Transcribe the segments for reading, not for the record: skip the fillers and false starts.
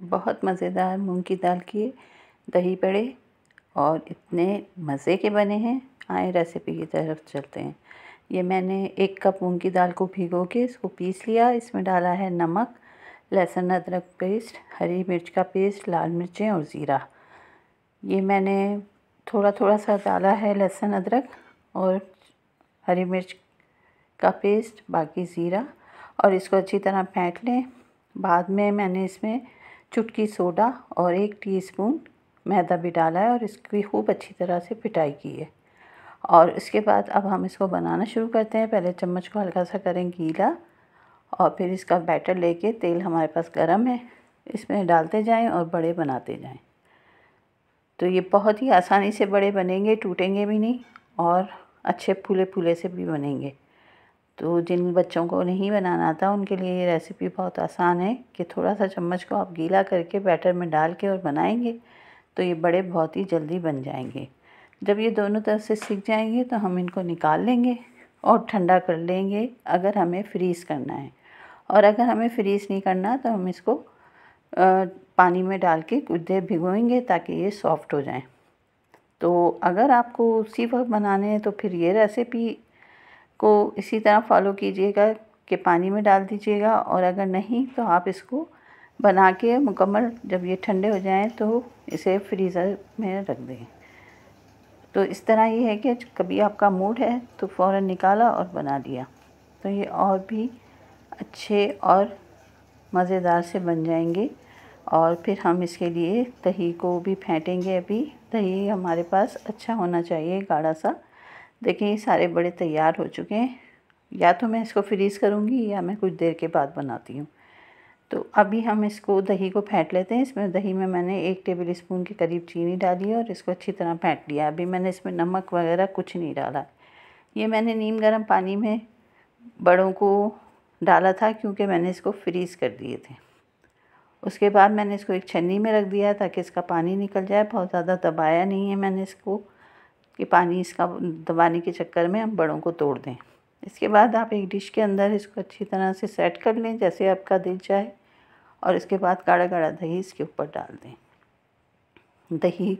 बहुत मज़ेदार मूंग की दाल के दही बड़े और इतने मज़े के बने हैं। आए रेसिपी की तरफ चलते हैं। ये मैंने 1 कप मूंग की दाल को भिगो के इसको पीस लिया। इसमें डाला है नमक, लहसुन अदरक पेस्ट, हरी मिर्च का पेस्ट, लाल मिर्चें और ज़ीरा। ये मैंने थोड़ा थोड़ा सा डाला है लहसुन अदरक और हरी मिर्च का पेस्ट, बाकी ज़ीरा, और इसको अच्छी तरह फेंट लें। बाद में मैंने इसमें चुटकी सोडा और 1 टीस्पून मैदा भी डाला है और इसकी खूब अच्छी तरह से पिटाई की है। और इसके बाद अब हम इसको बनाना शुरू करते हैं। पहले चम्मच को हल्का सा करें गीला और फिर इसका बैटर लेके, तेल हमारे पास गरम है, इसमें डालते जाएं और बड़े बनाते जाएं। तो ये बहुत ही आसानी से बड़े बनेंगे, टूटेंगे भी नहीं और अच्छे फूले फूले से भी बनेंगे। तो जिन बच्चों को नहीं बनाना आता उनके लिए ये रेसिपी बहुत आसान है कि थोड़ा सा चम्मच को आप गीला करके बैटर में डाल के और बनाएंगे तो ये बड़े बहुत ही जल्दी बन जाएंगे। जब ये दोनों तरफ से सिक जाएंगे तो हम इनको निकाल लेंगे और ठंडा कर लेंगे अगर हमें फ्रीज़ करना है। और अगर हमें फ्रीज़ नहीं करना तो हम इसको पानी में डाल के कुछ देर भिगोएंगे ताकि ये सॉफ्ट हो जाएं। तो अगर आपको उसी वक्त बनाने हैं तो फिर ये रेसिपी को इसी तरह फॉलो कीजिएगा कि पानी में डाल दीजिएगा, और अगर नहीं तो आप इसको बना के मुकम्मल जब ये ठंडे हो जाएं तो इसे फ्रीज़र में रख दें। तो इस तरह ये है कि कभी आपका मूड है तो फ़ौरन निकाला और बना लिया तो ये और भी अच्छे और मज़ेदार से बन जाएंगे। और फिर हम इसके लिए दही को भी फेंटेंगे। अभी दही हमारे पास अच्छा होना चाहिए, गाढ़ा सा। देखिए ये सारे बड़े तैयार हो चुके हैं। या तो मैं इसको फ्रीज़ करूँगी या मैं कुछ देर के बाद बनाती हूँ। तो अभी हम इसको दही को फेंट लेते हैं। इसमें दही में मैंने 1 टेबल स्पून के करीब चीनी डाली है और इसको अच्छी तरह फेंट लिया। अभी मैंने इसमें नमक वगैरह कुछ नहीं डाला। ये मैंने नीम गर्म पानी में बड़ों को डाला था क्योंकि मैंने इसको फ्रीज़ कर दिए थे। उसके बाद मैंने इसको एक छन्नी में रख दिया ताकि इसका पानी निकल जाए। बहुत ज़्यादा दबाया नहीं है मैंने इसको कि पानी इसका दबाने के चक्कर में हम बड़ों को तोड़ दें। इसके बाद आप एक डिश के अंदर इसको अच्छी तरह से सेट कर लें जैसे आपका दिल चाहे, और इसके बाद गाढ़ा गाढ़ा दही इसके ऊपर डाल दें। दही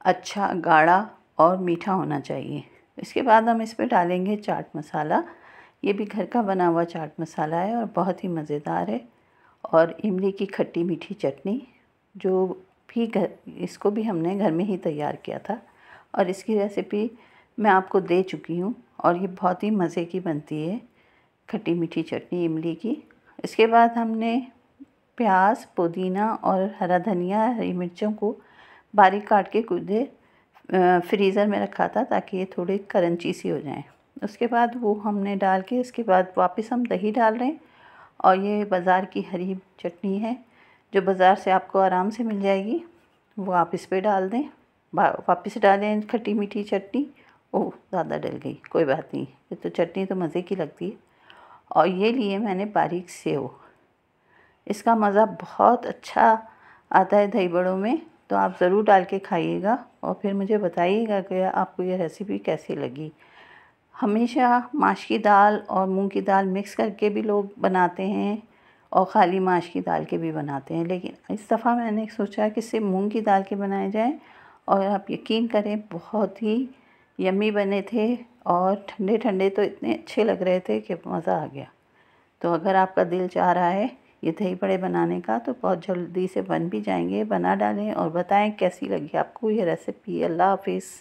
अच्छा गाढ़ा और मीठा होना चाहिए। इसके बाद हम इसमें डालेंगे चाट मसाला। ये भी घर का बना हुआ चाट मसाला है और बहुत ही मज़ेदार है। और इमली की खट्टी मीठी चटनी, जो भी इसको भी हमने घर में ही तैयार किया था और इसकी रेसिपी मैं आपको दे चुकी हूँ और ये बहुत ही मज़े की बनती है, खट्टी मीठी चटनी इमली की। इसके बाद हमने प्याज, पुदीना और हरा धनिया, हरी मिर्चों को बारीक काट के कुछ देर फ्रीज़र में रखा था ताकि ये थोड़े क्रंची सी हो जाएं। उसके बाद वो हमने डाल के इसके बाद वापस हम दही डाल रहे हैं। और ये बाज़ार की हरी चटनी है जो बाज़ार से आपको आराम से मिल जाएगी, वो आप इस पे डाल दें। वापस डालें खट्टी मीठी चटनी। ओह ज़्यादा डल गई, कोई बात नहीं, ये तो चटनी तो मज़े की लगती है। और ये लिए मैंने बारीक सेव। इसका मज़ा बहुत अच्छा आता है दही बड़ों में, तो आप ज़रूर डाल के खाइएगा और फिर मुझे बताइएगा कि आपको ये रेसिपी कैसी लगी। हमेशा माश की दाल और मूंग की दाल मिक्स करके भी लोग बनाते हैं और ख़ाली माश की दाल के भी बनाते हैं, लेकिन इस दफ़ा मैंने सोचा कि सिर्फ मूंग की दाल के बनाए जाएं। और आप यकीन करें बहुत ही यम्मी बने थे और ठंडे ठंडे तो इतने अच्छे लग रहे थे कि मज़ा आ गया। तो अगर आपका दिल चाह रहा है ये दही बड़े बनाने का तो बहुत जल्दी से बन भी जाएंगे। बना डालें और बताएं कैसी लगी आपको ये रेसिपी। अल्लाह हाफिज़।